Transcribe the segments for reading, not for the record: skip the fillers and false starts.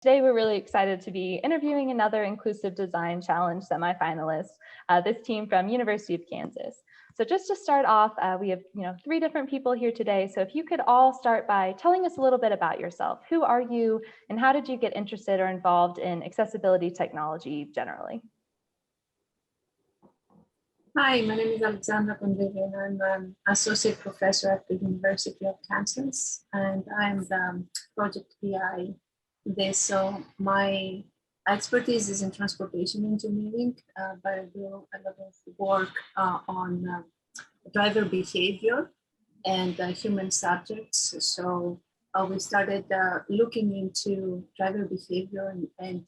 Today, we're really excited to be interviewing another Inclusive Design Challenge semifinalist, this team from University of Kansas. So just to start off, we have 3 different people here today. So if you could all start by telling us a little bit about yourself. Who are you and how did you get interested or involved in accessibility technology generally? Hi, my name is Alexandra Kondyli, and I'm an associate professor at the University of Kansas, and I'm the project PI this. So my expertise is in transportation engineering, but I do a lot of work on driver behavior and human subjects. So we started looking into driver behavior and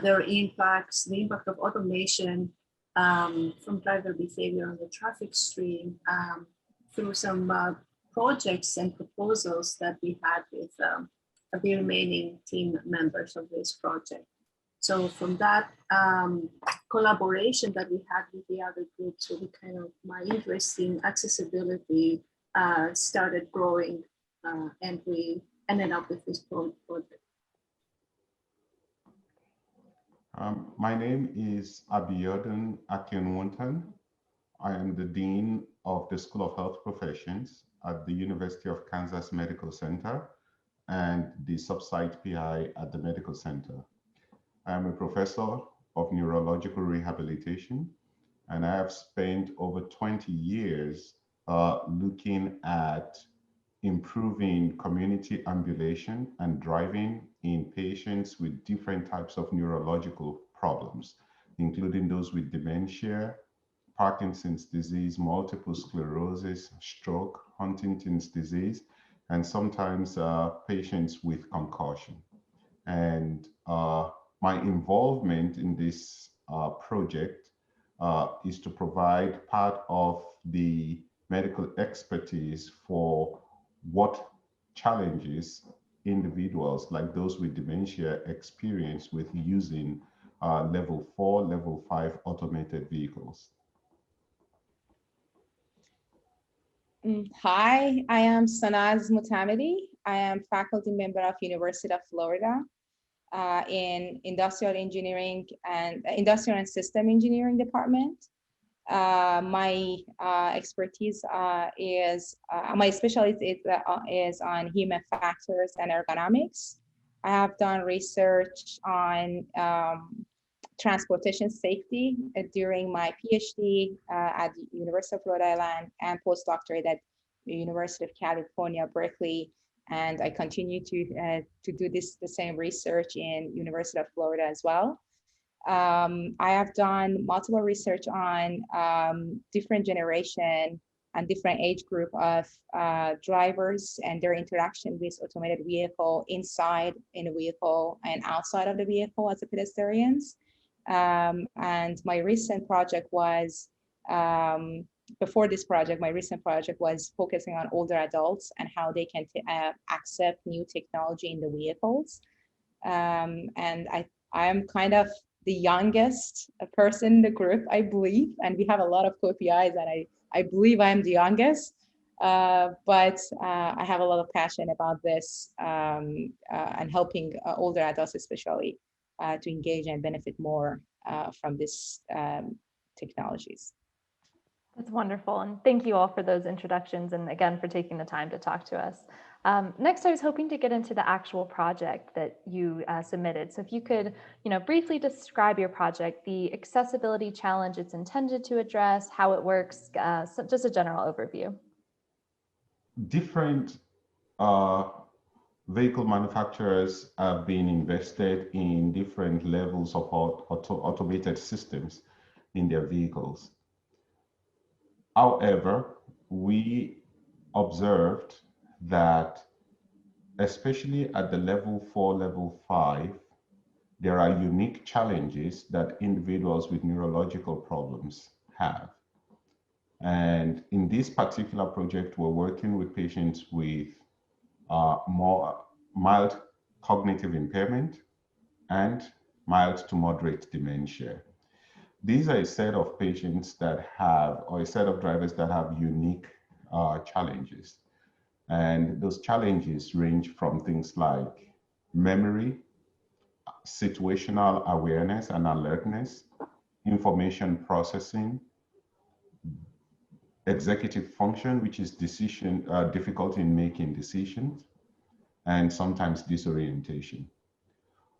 their impacts, the impact of automation from driver behavior on the traffic stream through some projects and proposals that we had with the remaining team members of this project. So from that collaboration that we had with the other groups, so my interest in accessibility started growing, and we ended up with this project. My name is Abiodun Akinwuntan. I am the Dean of the School of Health Professions at the University of Kansas Medical Center and the Subsite PI at the Medical Center. I am a professor of neurological rehabilitation, and I have spent over 20 years looking at improving community ambulation and driving in patients with different types of neurological problems, including those with dementia, Parkinson's disease, multiple sclerosis, stroke, Huntington's disease, and sometimes patients with concussion. And my involvement in this project is to provide part of the medical expertise for what challenges individuals like those with dementia experience with using level 4, level 5 automated vehicles. Hi, I am Sanaz Motomedi. I am faculty member of University of Florida in Industrial Engineering and Industrial and System Engineering Department. My expertise my specialty is on human factors and ergonomics. I have done research on transportation safety during my PhD at the University of Rhode Island and postdoctorate at the University of California, Berkeley. And I continue to do the same research in University of Florida as well. I have done multiple research on different generation and different age group of drivers and their interaction with automated vehicle inside in a vehicle and outside of the vehicle as a pedestrians. And my recent project was, before this project, my recent project was focusing on older adults and how they can accept new technology in the vehicles. And I am kind of the youngest person in the group, I believe, and we have a lot of co-PIs, and I believe I'm the youngest, but I have a lot of passion about this and helping older adults especially to engage and benefit more from these technologies. That's wonderful, and thank you all for those introductions and again for taking the time to talk to us. Next, I was hoping to get into the actual project that you submitted. So if you could, briefly describe your project, the accessibility challenge it's intended to address, how it works, so just a general overview. Different vehicle manufacturers have been invested in different levels of automated systems in their vehicles. However, we observed that especially at the level 4, level 5, there are unique challenges that individuals with neurological problems have. And in this particular project, we're working with patients with more mild cognitive impairment and mild to moderate dementia. These are a set of patients that have, or a set of drivers that have unique challenges. And those challenges range from things like memory, situational awareness and alertness, information processing, executive function, which is difficulty in making decisions, and sometimes disorientation.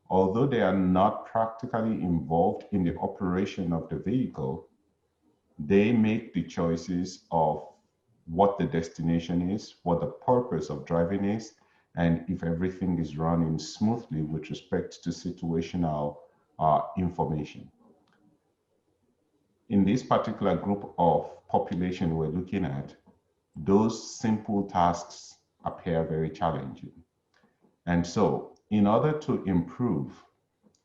Although they are not practically involved in the operation of the vehicle, they make the choices of what the destination is, what the purpose of driving is, and if everything is running smoothly with respect to situational information. In this particular group of population we're looking at, those simple tasks appear very challenging. And so, in order to improve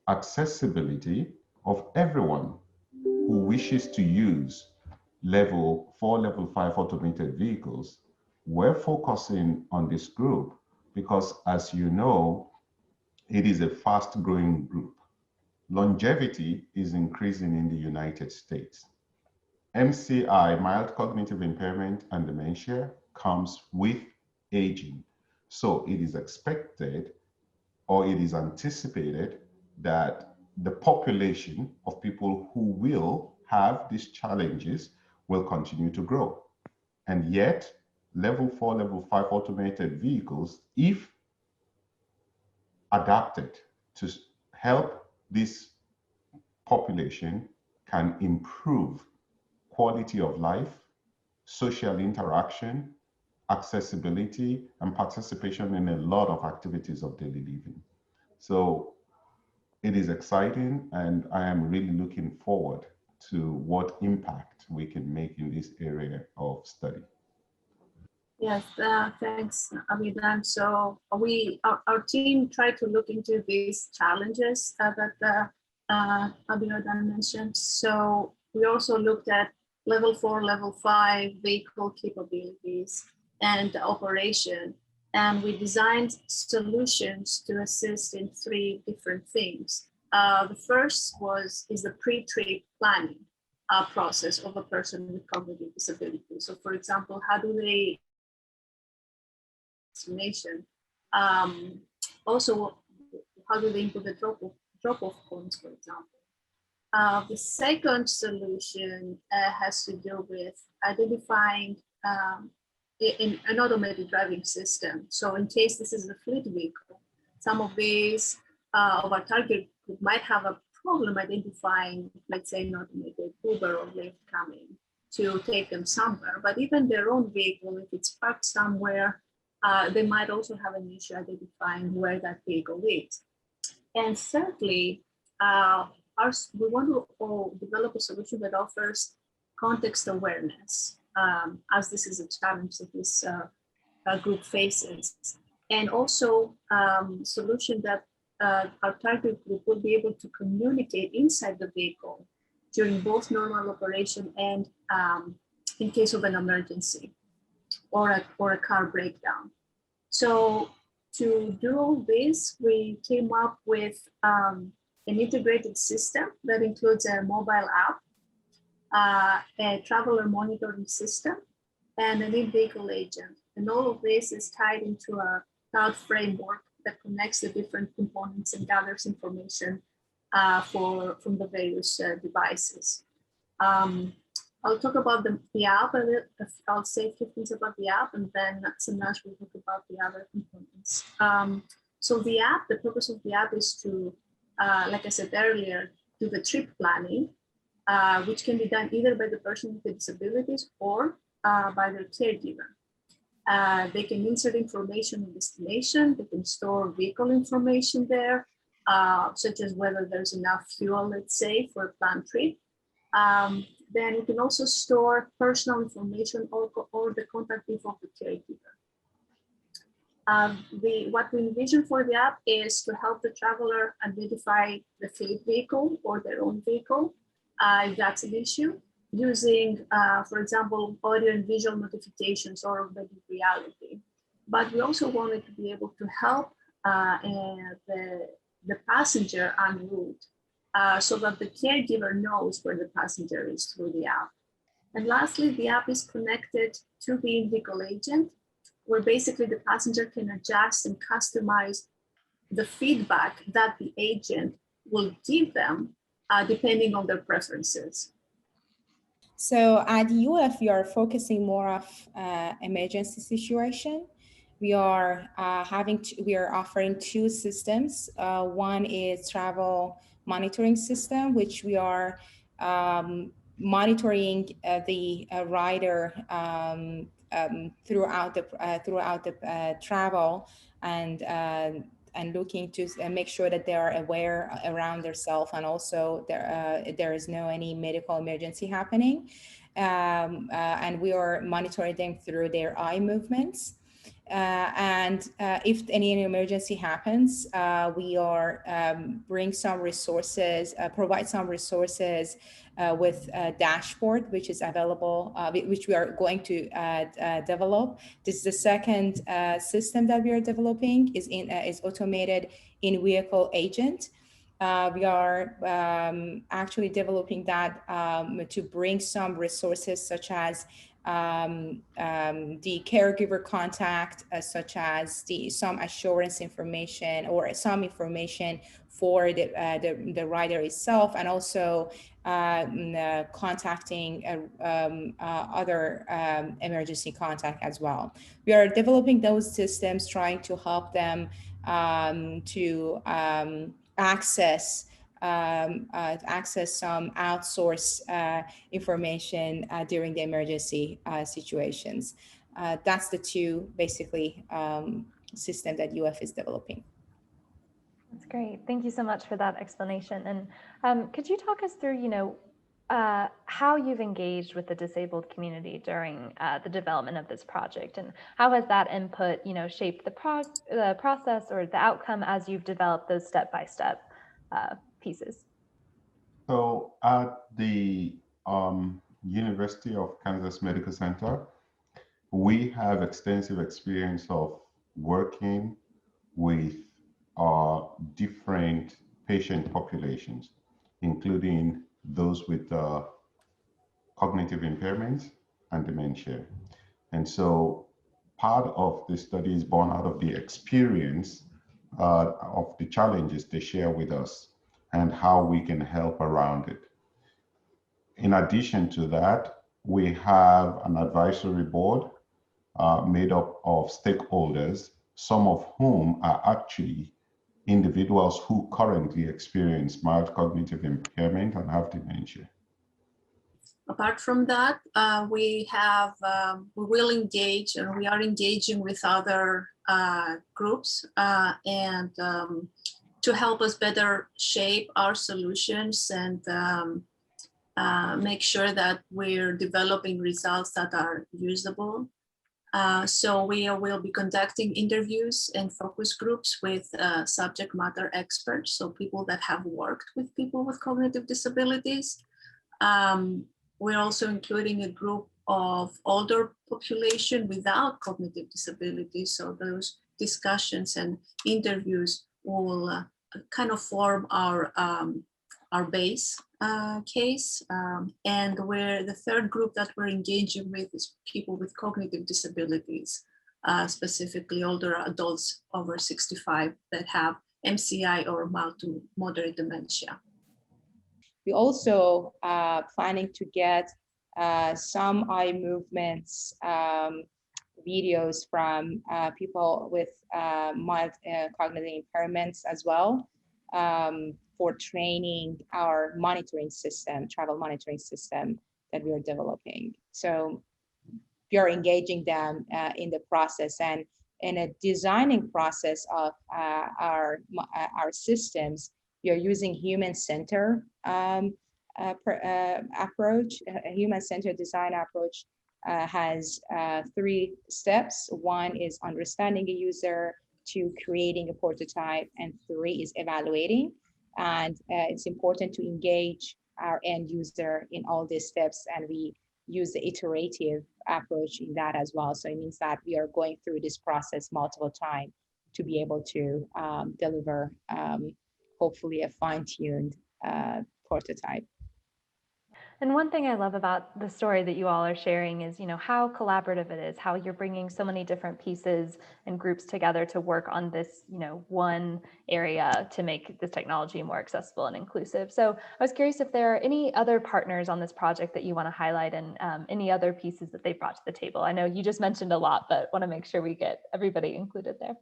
accessibility of everyone who wishes to use level 4, level 5 automated vehicles, we're focusing on this group because, as you know, it is a fast growing group. Longevity is increasing in the United States. MCI, mild cognitive impairment and dementia, comes with aging. So it is expected or it is anticipated that the population of people who will have these challenges will continue to grow. And yet, level 4, level 5 automated vehicles, if adapted to help this population, can improve quality of life, social interaction, accessibility, and participation in a lot of activities of daily living. So it is exciting, and I am really looking forward to what impact we can make in this area of study. Yes, thanks, Abidan. So our team tried to look into these challenges that Abidan mentioned. So we also looked at level 4, level 5 vehicle capabilities and operation. And we designed solutions to assist in 3 different things. The first is the pre-trip planning process of a person with cognitive disability. So for example, how do they destination? Also, how do they input the drop-off points, for example? The second solution has to do with identifying in an automated driving system. So in case this is a fleet vehicle, some of these of our target group might have a problem identifying, let's say, an automated Uber or Lyft coming to take them somewhere. But even their own vehicle, if it's parked somewhere, they might also have an issue identifying where that vehicle is. And thirdly, we want to develop a solution that offers context awareness, as this is a challenge that this group faces. And also solution that our target group will be able to communicate inside the vehicle during both normal operation and in case of an emergency or a car breakdown. So to do all this, we came up with an integrated system that includes a mobile app, a traveler monitoring system, and an in-vehicle agent. And all of this is tied into a cloud framework that connects the different components and gathers information from the various devices. I'll talk about the app, and I'll say a few things about the app, and then Sanaz will talk about the other components. So the app, the purpose of the app is to, like I said earlier, do the trip planning, which can be done either by the person with the disabilities or by their caregiver. They can insert information on destination, they can store vehicle information there, such as whether there's enough fuel, let's say, for a planned trip. Then you can also store personal information or the contact info of the caregiver. What we envision for the app is to help the traveler identify the fleet vehicle or their own vehicle, if that's an issue, using, for example, audio and visual notifications or augmented reality. But we also wanted to be able to help the passenger en route, so that the caregiver knows where the passenger is through the app. And lastly, the app is connected to the in-vehicle agent, where basically the passenger can adjust and customize the feedback that the agent will give them depending on their preferences. So at UF, we are focusing more of emergency situation. We are offering two systems. One is travel monitoring system, which we are monitoring the rider throughout the travel and looking to make sure that they are aware around themselves, and also there is no any medical emergency happening. And we are monitoring them through their eye movements. If any emergency happens, we are bring some resources, provide some resources with a dashboard, which is available, which we are going to develop. This is the second system that we are developing, is automated in-vehicle agent. We are actually developing that to bring some resources such as the caregiver contact, such as some assurance information or some information for the rider itself, and also contacting other emergency contact as well. We are developing those systems, trying to help them to access some outsource information during the emergency situations. That's the two basically system that UF is developing. That's great. Thank you so much for that explanation. And could you talk us through, how you've engaged with the disabled community during the development of this project, and how has that input, shaped the process or the outcome as you've developed those step-by-step pieces? So at the University of Kansas Medical Center, we have extensive experience of working with different patient populations, including those with cognitive impairments and dementia. And so part of the study is born out of the experience of the challenges they share with us and how we can help around it. In addition to that, we have an advisory board made up of stakeholders, some of whom are actually individuals who currently experience mild cognitive impairment and have dementia. Apart from that, we will engage, and we are engaging with other groups and to help us better shape our solutions and make sure that we're developing results that are usable. So we will be conducting interviews and focus groups with subject matter experts, so people that have worked with people with cognitive disabilities. We're also including a group of older population without cognitive disabilities, so those discussions and interviews will kind of form our base case. And the third group that we're engaging with is people with cognitive disabilities, specifically older adults over 65 that have MCI or mild to moderate dementia. We also planning to get some eye movements videos from people with mild cognitive impairments as well, for training our monitoring system, travel monitoring system that we are developing. So we are engaging them in the process, and in a designing process of our systems, we are using human-centered approach. A human-centered design approach has 3 steps. 1 is understanding a user, 2, creating a prototype, and 3 is evaluating. And it's important to engage our end user in all these steps, and we use the iterative approach in that as well. So it means that we are going through this process multiple times to be able to deliver hopefully a fine-tuned prototype. And one thing I love about the story that you all are sharing is, how collaborative it is, how you're bringing so many different pieces and groups together to work on this, one area to make this technology more accessible and inclusive. So I was curious if there are any other partners on this project that you want to highlight and any other pieces that they brought to the table. I know you just mentioned a lot, but want to make sure we get everybody included there.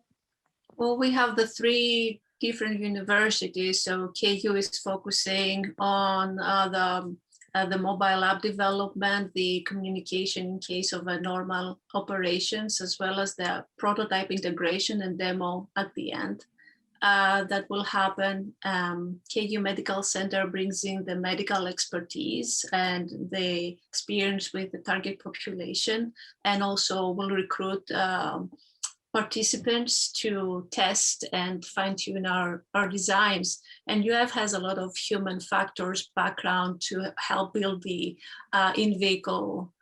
Well, we have the three different universities. So KU is focusing on the mobile app development, the communication in case of a normal operations, as well as the prototype integration and demo at the end. That will happen. KU Medical Center brings in the medical expertise and the experience with the target population, and also will recruit participants to test and fine-tune our designs. And UF has a lot of human factors background to help build the in-vehicle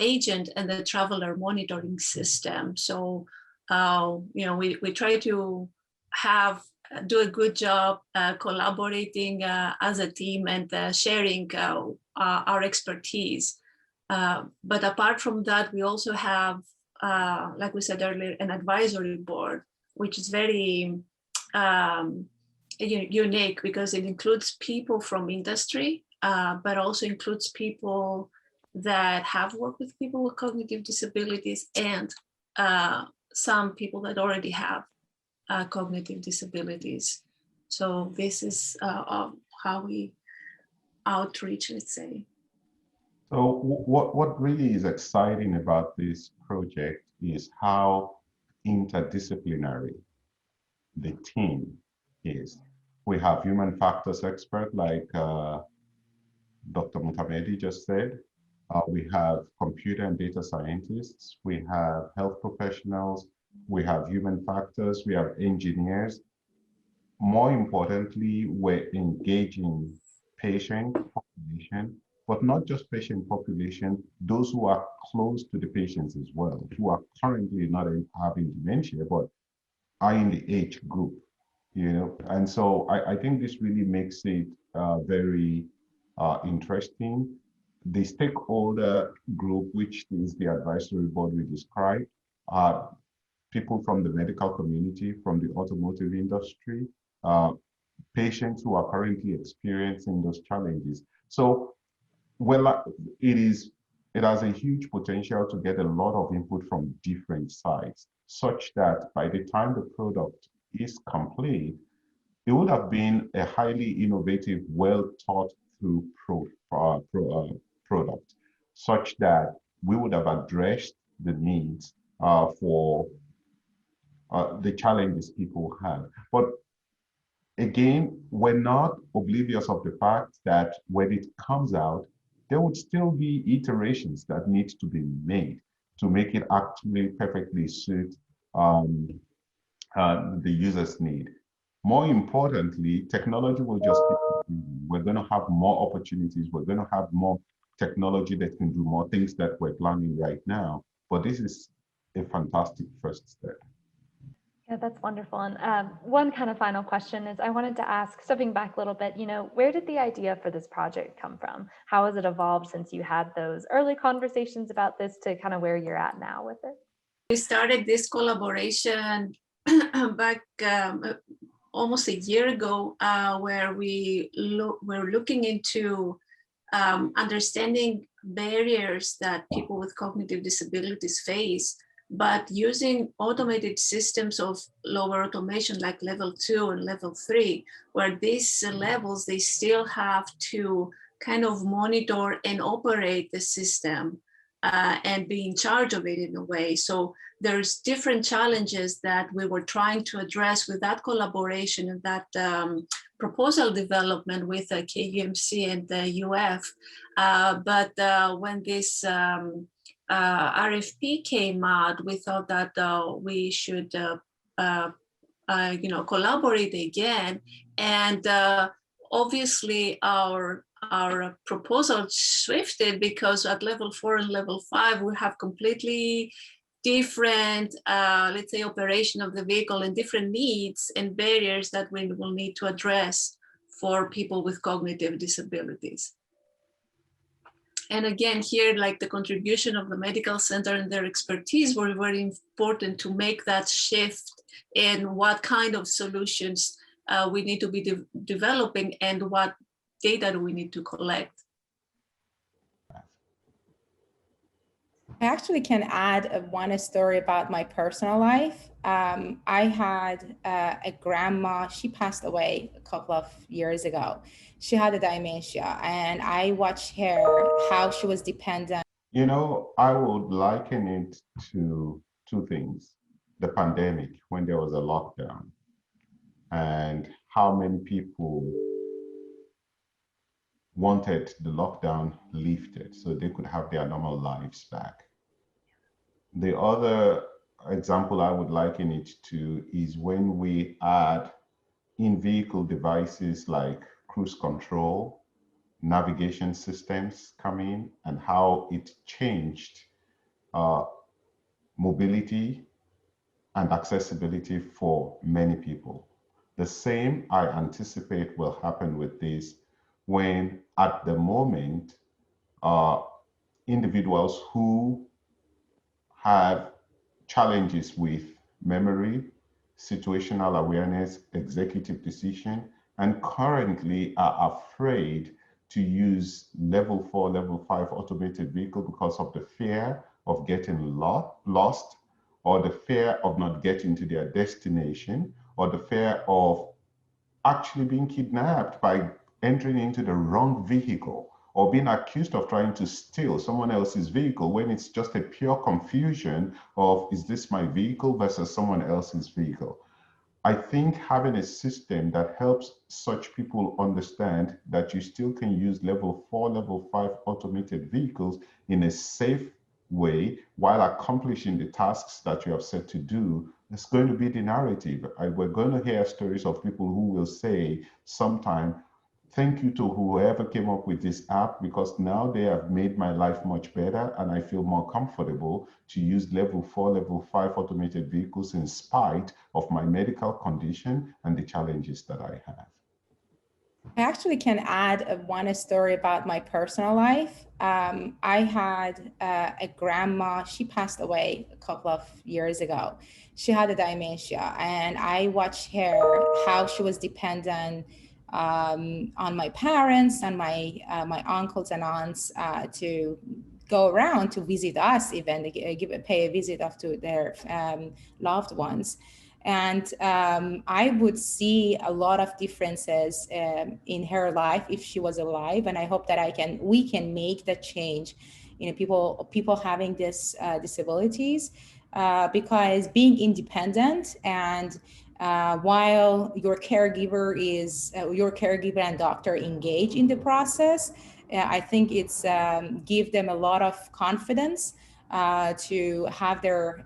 agent and the traveler monitoring system. So, we try to do a good job collaborating as a team and sharing our expertise. But apart from that, we also have, like we said earlier, an advisory board, which is very unique because it includes people from industry, but also includes people that have worked with people with cognitive disabilities and some people that already have cognitive disabilities. So this is how we outreach, let's say. So what really is exciting about this project is how interdisciplinary the team is. We have human factors expert like Dr. Motomedi just said. We have computer and data scientists. We have health professionals. We have human factors. We have engineers. More importantly, we're engaging patient population, but not just patient population, those who are close to the patients as well, who are currently not having dementia, but are in the age group, And so I think this really makes it very interesting. The stakeholder group, which is the advisory board we described, are people from the medical community, from the automotive industry, patients who are currently experiencing those challenges. So, it has a huge potential to get a lot of input from different sides, such that by the time the product is complete, it would have been a highly innovative, well thought through product, such that we would have addressed the needs for the challenges people have. But again, we're not oblivious of the fact that when it comes out, there would still be iterations that need to be made to make it actually perfectly suit the user's need. More importantly, technology will just keep improving. We're going to have more opportunities. We're going to have more technology that can do more things that we're planning right now. But this is a fantastic first step. Yeah, that's wonderful. And one kind of final question is I wanted to ask, stepping back a little bit, where did the idea for this project come from? How has it evolved since you had those early conversations about this to kind of where you're at now with it? We started this collaboration back almost a year ago, where we're looking into understanding barriers that people with cognitive disabilities face, but using automated systems of lower automation like level 2 and level 3, where these levels, they still have to kind of monitor and operate the system and be in charge of it in a way. So there's different challenges that we were trying to address with that collaboration and that proposal development with KUMC and the UF. But when this RFP came out, we thought that we should collaborate again. And obviously our proposal shifted because at level 4 and level 5, we have completely different, let's say, operation of the vehicle and different needs and barriers that we will need to address for people with cognitive disabilities. And again, here, like the contribution of the medical center and their expertise were very important to make that shift in what kind of solutions we need to be developing and what data do we need to collect. I actually can add one story about my personal life. I had a grandma, she passed away a couple of years ago. She had a dementia, and I watched her, how she was dependent. You know, I would liken it to two things. The pandemic, when there was a lockdown, and how many people wanted the lockdown lifted so they could have their normal lives back. The other example I would liken it to is when we add in-vehicle devices like cruise control, navigation systems come in, and how it changed mobility and accessibility for many people. The same I anticipate will happen with this when at the moment, individuals who have challenges with memory, situational awareness, executive decision, and currently are afraid to use level 4, level 5 automated vehicle because of the fear of getting lost, or the fear of not getting to their destination, or the fear of actually being kidnapped by entering into the wrong vehicle, or being accused of trying to steal someone else's vehicle when it's just a pure confusion of, is this my vehicle versus someone else's vehicle? I think having a system that helps such people understand that you still can use level 4, level 5 automated vehicles in a safe way while accomplishing the tasks that you have set to do, it's going to be the narrative. We're going to hear stories of people who will say sometime, thank you to whoever came up with this app, because now they have made my life much better and I feel more comfortable to use level 4, level 5 automated vehicles in spite of my medical condition and the challenges that I have. I actually can add one story about my personal life. I had a grandma, she passed away a couple of years ago. She had a dementia, and I watched her, how she was dependent on my parents and my uncles and aunts to go around to visit us, even pay a visit off to their loved ones. And I would see a lot of differences in her life if she was alive. And I hope that we can make that change, people having this disabilities, because being independent and while your caregiver and doctor engage in the process, I think it's give them a lot of confidence to have their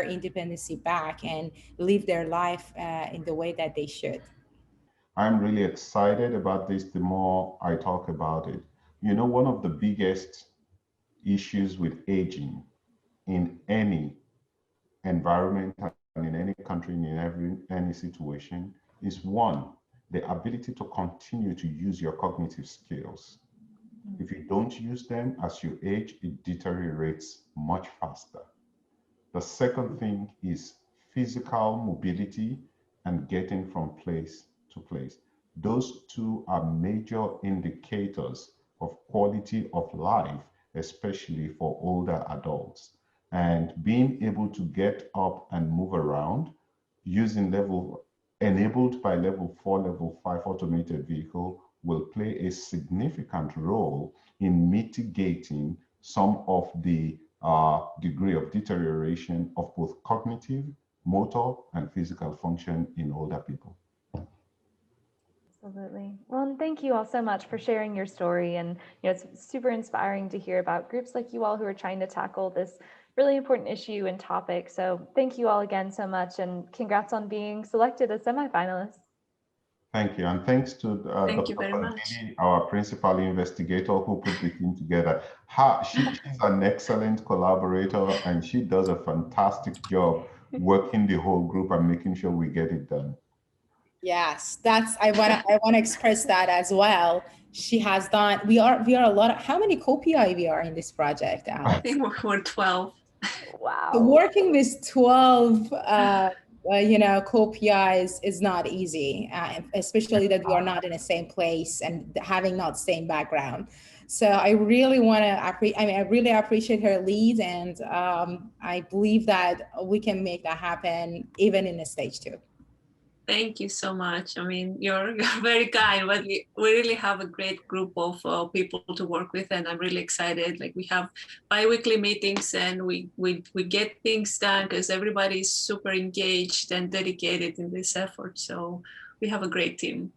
independency back and live their life in the way that they should. I'm really excited about this the more I talk about it. You know, one of the biggest issues with aging in any environment and in any country, in any situation, is one, the ability to continue to use your cognitive skills. If you don't use them as you age, it deteriorates much faster. The second thing is physical mobility and getting from place to place. Those two are major indicators of quality of life, especially for older adults. And being able to get up and move around using enabled by level 4, level 5 automated vehicle will play a significant role in mitigating some of the degree of deterioration of both cognitive, motor, and physical function in older people. Absolutely. Well, and thank you all so much for sharing your story. And it's super inspiring to hear about groups like you all who are trying to tackle this really important issue and topic. So thank you all again so much, and congrats on being selected as semifinalists. Thank you, and thanks to Thank you Dr. very much. Kondyli, our principal investigator who put the team together. She's an excellent collaborator, and she does a fantastic job working the whole group and making sure we get it done. Yes, I wanna express that as well. She has done, we are a lot of, how many co-PI we are in this project, I Alex? think we're 12. Wow. Working with 12 co-PIs is not easy, especially that we are not in the same place and having not same background. So I really want to I really appreciate her lead, and I believe that we can make that happen even in the stage 2. Thank you so much. I mean, you're very kind, but we really have a great group of people to work with, and I'm really excited. Like, we have bi-weekly meetings, and we get things done because everybody is super engaged and dedicated in this effort. So we have a great team.